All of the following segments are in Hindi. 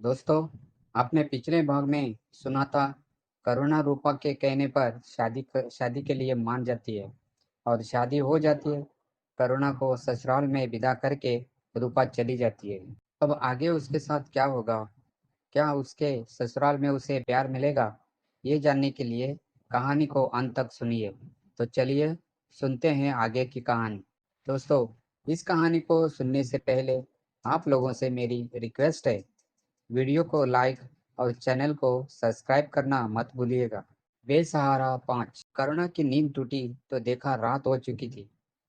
दोस्तों, आपने पिछले भाग में सुना था करुणा रूपा के कहने पर शादी के लिए मान जाती है और शादी हो जाती है। करुणा को ससुराल में विदा करके रूपा चली जाती है। अब आगे उसके साथ क्या होगा? क्या उसके ससुराल में उसे प्यार मिलेगा? ये जानने के लिए कहानी को अंत तक सुनिए। तो चलिए सुनते हैं आगे की कहानी। दोस्तों, इस कहानी को सुनने से पहले आप लोगों से मेरी रिक्वेस्ट है, वीडियो को लाइक और चैनल को सब्सक्राइब करना मत भूलिएगा। बेसहारा 5। करुणा की नींद टूटी तो देखा रात हो चुकी थी।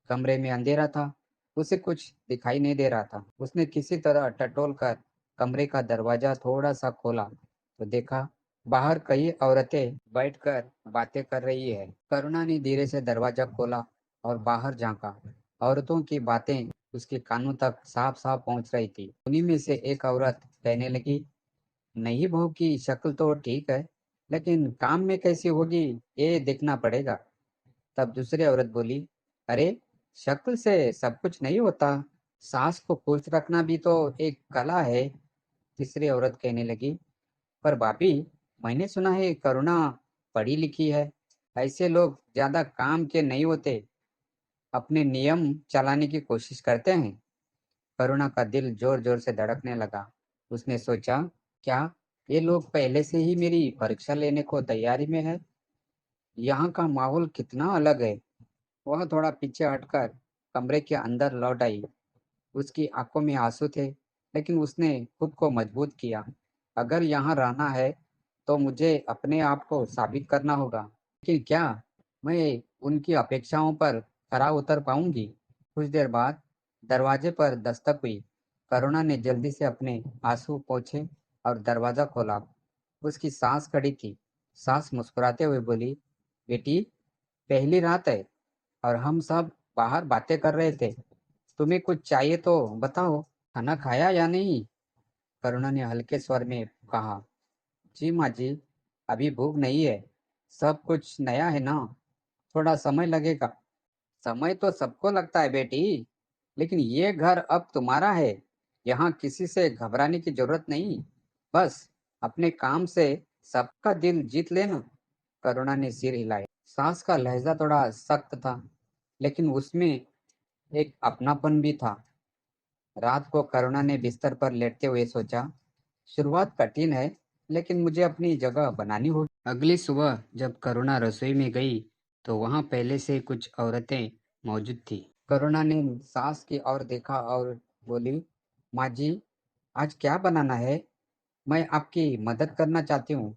कमरे में अंधेरा था। उसे कुछ दिखाई नहीं दे रहा था। उसने किसी तरह टटोल कर कमरे का दरवाजा थोड़ा सा खोला तो देखा बाहर कई औरतें बैठकर बातें कर रही है। करुणा ने धीरे से दरवाजा खोला और बाहर झांका। औरतों की बातें उसके कानों तक साफ साफ पहुंच रही थी। उन्हीं में से एक औरत कहने लगी, नहीं बहू की शक्ल तो ठीक है, लेकिन काम में कैसी होगी ये देखना पड़ेगा। तब दूसरी औरत बोली, अरे, शक्ल से सब कुछ नहीं होता, सास को खुश रखना भी तो एक कला है। तीसरी औरत कहने लगी, पर भाभी, मैंने सुना है करुणा पढ़ी लिखी है, ऐसे लोग ज्यादा काम के नहीं होते, अपने नियम चलाने की कोशिश करते हैं। करुणा का दिल जोर जोर से धड़कने लगा। उसने सोचा, क्या ये लोग पहले से ही मेरी परीक्षा लेने को तैयारी में है? यहाँ का माहौल कितना अलग है। वह थोड़ा पीछे हटकर कमरे के अंदर लौट आई। उसकी आंखों में आंसू थे, लेकिन उसने खुद को मजबूत किया। अगर यहाँ रहना है तो मुझे अपने आप को साबित करना होगा। लेकिन क्या मैं उनकी अपेक्षाओं पर खरा उतर पाऊंगी? कुछ देर बाद दरवाजे पर दस्तक हुई। करुणा ने जल्दी से अपने आंसू पोंछे और दरवाजा खोला। उसकी सास खड़ी थी। सास मुस्कुराते हुए बोली, बेटी, पहली रात है और हम सब बाहर बातें कर रहे थे। तुम्हें कुछ चाहिए तो बताओ। खाना खाया या नहीं? करुणा ने हल्के स्वर में कहा, जी माँ जी, अभी भूख नहीं है। सब कुछ नया है ना, थोड़ा समय लगेगा। समय तो सबको लगता है बेटी, लेकिन ये घर अब तुम्हारा है। यहाँ किसी से घबराने की जरूरत नहीं। बस अपने काम से सबका दिल जीत लेना। करुणा ने सिर हिलाया। सास का लहजा थोड़ा सख्त था, लेकिन उसमें एक अपनापन भी था। रात को करुणा ने बिस्तर पर लेटते हुए सोचा, शुरुआत कठिन है, लेकिन मुझे अपनी जगह बनानी होगी। अगली सुबह जब करुणा रसोई में गई तो वहां पहले से कुछ औरतें मौजूद थी। करुणा ने सास की ओर देखा और बोली, माँ जी, आज क्या बनाना है? मैं आपकी मदद करना चाहती हूँ।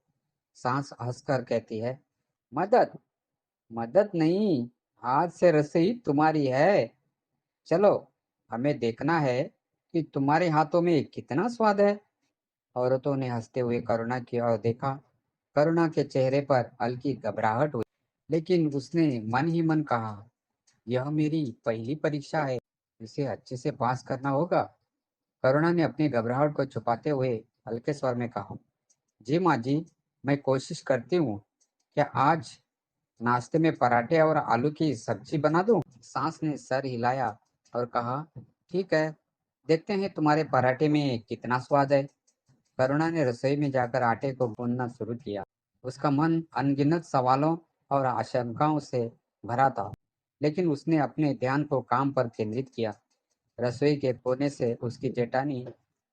सास हंसकर कहती है, मदद? मदद नहीं, आज से रसोई तुम्हारी है। चलो, हमें देखना है कि तुम्हारे हाथों में कितना स्वाद है। औरतों ने हंसते हुए करुणा की ओर देखा। करुणा के चेहरे पर हल्की घबराहट हुई, लेकिन उसने मन ही मन कहा, यह मेरी पहली परीक्षा है, इसे अच्छे से पास करना होगा। करुणा ने अपनी घबराहट को छुपाते हुए हल्के स्वर में कहा, जी माँ जी, मैं कोशिश करती हूँ। क्या आज नाश्ते में पराठे और आलू की सब्जी बना दूं? सास ने सर हिलाया और कहा, ठीक है, देखते हैं तुम्हारे पराठे में कितना स्वाद है। करुणा ने रसोई में जाकर आटे को गूंदना शुरू किया। उसका मन अनगिनत सवालों और आशंकाओं से भरा था, लेकिन उसने अपने ध्यान को काम पर केंद्रित किया। रसोई के कोने से उसकी जेठानी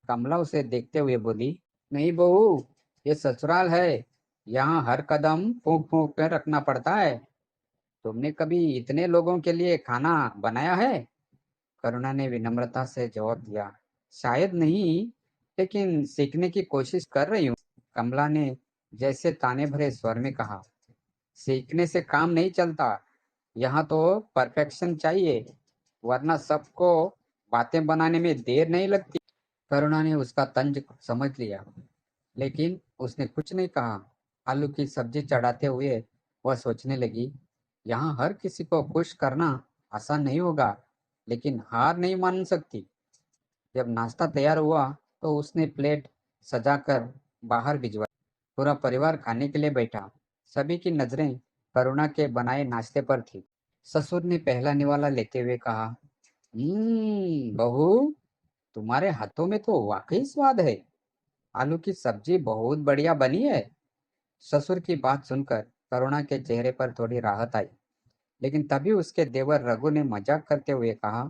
कमला उसे देखते हुए बोली, नहीं बहू, ये ससुराल है, यहाँ हर कदम फूंक फूंक कर रखना पड़ता है। तुमने कभी इतने लोगों के लिए खाना बनाया है? करुणा ने विनम्रता से जवाब दिया, शायद नहीं, लेकिन सीखने की कोशिश कर रही हूँ। कमला ने जैसे ताने भरे स्वर में कहा, सीखने से काम नहीं चलता, यहाँ तो परफेक्शन चाहिए, वरना सबको बातें बनाने में देर नहीं लगती। करुणा ने उसका तंज समझ लिया, लेकिन उसने कुछ नहीं कहा। आलू की सब्जी चढ़ाते हुए वह सोचने लगी, यहाँ हर किसी को खुश करना आसान नहीं होगा, लेकिन हार नहीं मान सकती। जब नाश्ता तैयार हुआ तो उसने प्लेट सजाकर बाहर भिजवाई। पूरा परिवार खाने के लिए बैठा। सभी की नजरें करुणा के बनाए नाश्ते पर थी। ससुर ने पहला निवाला लेते हुए कहा, बहू, तुम्हारे हाथों में तो वाकई स्वाद है। आलू की सब्जी बहुत बढ़िया बनी है। ससुर की बात सुनकर करुणा के चेहरे पर थोड़ी राहत आई, लेकिन तभी उसके देवर रघु ने मजाक करते हुए कहा,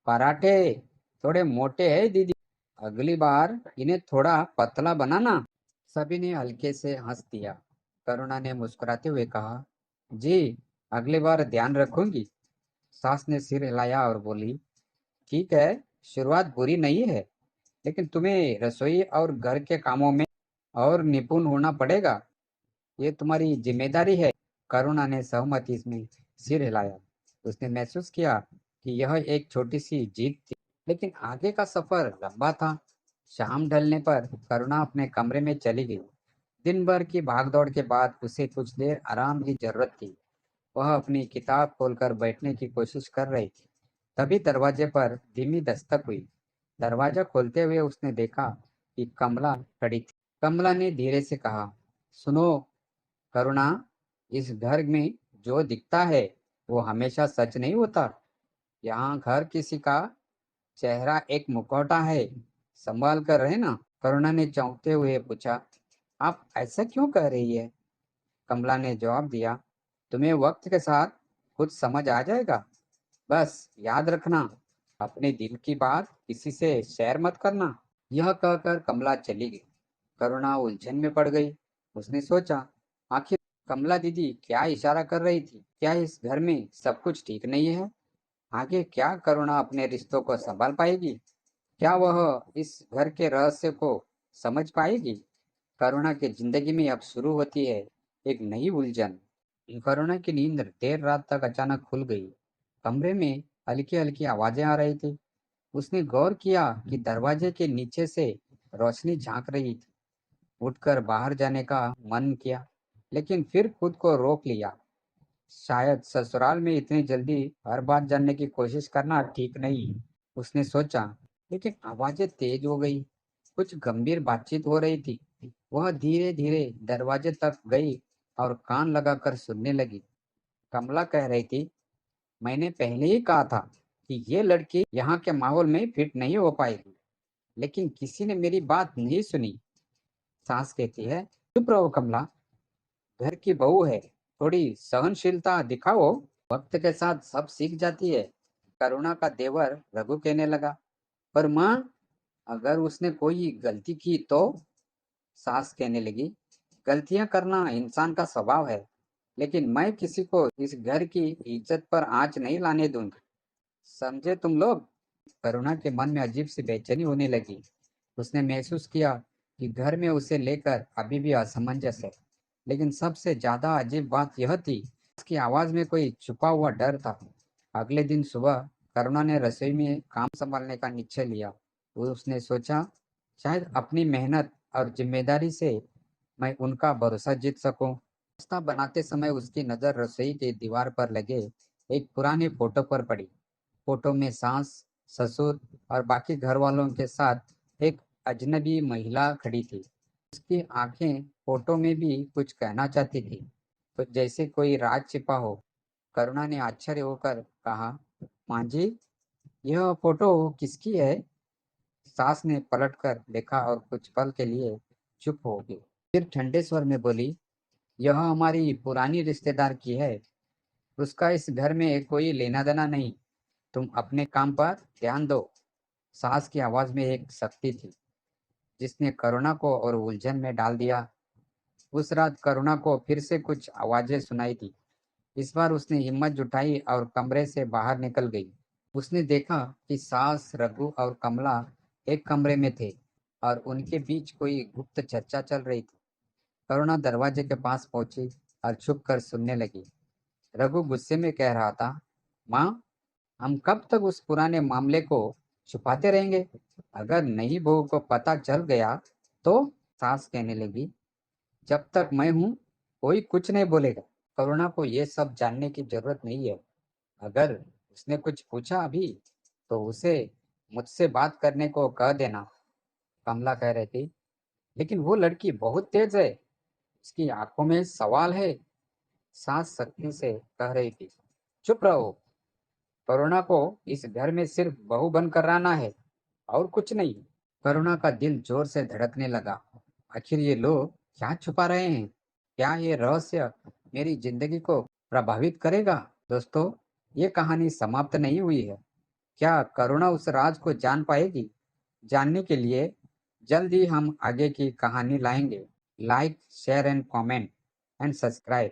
पराठे थोड़े मोटे हैं दीदी, अगली बार इन्हें थोड़ा पतला बनाना। सभी ने हल्के से हंस दिया। करुणा ने मुस्कुराते हुए कहा, जी, अगली बार ध्यान रखूंगी। सास ने सिर हिलाया और बोली, ठीक है, शुरुआत बुरी नहीं है, लेकिन तुम्हें रसोई और घर के कामों में और निपुण होना पड़ेगा। ये तुम्हारी जिम्मेदारी है। करुणा ने सहमति में सिर हिलाया। उसने महसूस किया कि यह एक छोटी सी जीत थी, लेकिन आगे का सफर लंबा था। शाम ढलने पर करुणा अपने कमरे में चली गई। दिन भर की भागदौड़ के बाद उसे कुछ देर आराम की जरूरत थी। वह अपनी किताब खोलकर बैठने की कोशिश कर रही थी। तभी दरवाजे पर धीमी दस्तक हुई। दरवाजा खोलते हुए उसने देखा कि कमला खड़ी थी। कमला ने धीरे से कहा, सुनो करुणा, इस घर में जो दिखता है वो हमेशा सच नहीं होता। यहाँ हर किसी का चेहरा एक मुखौटा है, संभाल कर रहना। करुणा ने चौंकते हुए पूछा, आप ऐसा क्यों कह रही है? कमला ने जवाब दिया, तुम्हें वक्त के साथ खुद समझ आ जाएगा। बस याद रखना, अपने दिल की बात किसी से शेयर मत करना। यह कहकर कमला चली गई। करुणा उलझन में पड़ गई। उसने सोचा, आखिर कमला दीदी क्या इशारा कर रही थी? क्या इस घर में सब कुछ ठीक नहीं है? आगे क्या करुणा अपने रिश्तों को संभाल पाएगी? क्या वह इस घर के रहस्य को समझ पाएगी? करुणा की जिंदगी में अब शुरू होती है एक नई उलझन। करुणा की नींद देर रात तक अचानक खुल गई। कमरे में हल्की हल्की आवाजें आ रही थी। उसने गौर किया कि दरवाजे के नीचे से रोशनी झांक रही थी। उठकर बाहर जाने का मन किया, लेकिन फिर खुद को रोक लिया। शायद ससुराल में इतनी जल्दी हर बात जानने की कोशिश करना ठीक नहीं, उसने सोचा। लेकिन आवाजें तेज हो गई। कुछ गंभीर बातचीत हो रही थी। वह धीरे धीरे दरवाजे तक गई और कान लगाकर सुनने लगी। कमला कह रही थी, मैंने पहले ही कहा था कि ये लड़की यहाँ के माहौल में फिट नहीं हो पाएगी, लेकिन किसी ने मेरी बात नहीं सुनी। सास कहती है, चुप रहो कमला, घर की बहू है, थोड़ी सहनशीलता दिखाओ, वक्त के साथ सब सीख जाती है। करुणा का देवर रघु कहने लगा, पर माँ, अगर उसने कोई गलती की तो? सास कहने लगी, गलतियां करना इंसान का स्वभाव है, लेकिन मैं किसी को इस घर की इज्जत पर आंच नहीं लाने दूंगी। समझे तुम लोग? करुणा के मन में अजीब सी बेचैनी होने लगी। उसने महसूस किया कि घर में उसे लेकर अभी भी असमंजस है, लेकिन सबसे ज्यादा अजीब बात यह थी, उसकी आवाज में कोई छुपा हुआ डर था। अगले दिन सुबह करुणा ने रसोई में काम संभालने का निश्चय लिया। उसने सोचा, शायद अपनी मेहनत और जिम्मेदारी से मैं उनका भरोसा जीत सकूं। नाश्ता बनाते समय उसकी नजर रसोई की दीवार पर लगे एक पुरानी फोटो पर पड़ी। फोटो में सास, ससुर और बाकी घर वालों के साथ एक अजनबी महिला खड़ी थी। उसकी आंखें फोटो में भी कुछ कहना चाहती थी, तो जैसे कोई राज छिपा हो। करुणा ने आश्चर्य होकर कहा, माँ जी, यह फोटो किसकी है? सास ने पलटकर देखा और कुछ पल के लिए चुप हो गई। फिर ठंडे स्वर में बोली, यह हमारी पुरानी रिश्तेदार की है। उसका इस घर में कोई लेना देना नहीं। तुम अपने काम पर ध्यान दो। सास की आवाज में एक शक्ति थी जिसने करुणा को और उलझन में डाल दिया। उस रात करुणा को फिर से कुछ आवाजें सुनाई थी। इस बार उसने हिम्मत जुटाई और कमरे से बाहर निकल गई। उसने देखा कि सास, रघु और कमला एक कमरे में थे और उनके बीच कोई गुप्त चर्चा चल रही थी। करुणा दरवाजे के पास पहुंची और छुप कर सुनने लगी। रघु गुस्से में कह रहा था, माँ, हम कब तक उस पुराने मामले को छुपाते रहेंगे? अगर नई बहू को पता चल गया तो? सास कहने लगी, जब तक मैं हूं कोई कुछ नहीं बोलेगा। करुणा को ये सब जानने की जरूरत नहीं है। अगर उसने कुछ पूछा अभी तो उसे मुझसे बात करने को कह देना। कमला कह रही थी, लेकिन वो लड़की बहुत तेज है, उसकी आंखों में सवाल है। सास सख्ती से कह रही थी, चुप रहो, करुणा को इस घर में सिर्फ बहू बनकर रहना है और कुछ नहीं। करुणा का दिल जोर से धड़कने लगा। आखिर ये लोग क्या छुपा रहे हैं? क्या ये रहस्य मेरी जिंदगी को प्रभावित करेगा? दोस्तों, ये कहानी समाप्त नहीं हुई है। क्या करुणा उस राज को जान पाएगी? जानने के लिए जल्द ही हम आगे की कहानी लाएंगे। Like, share and comment and subscribe.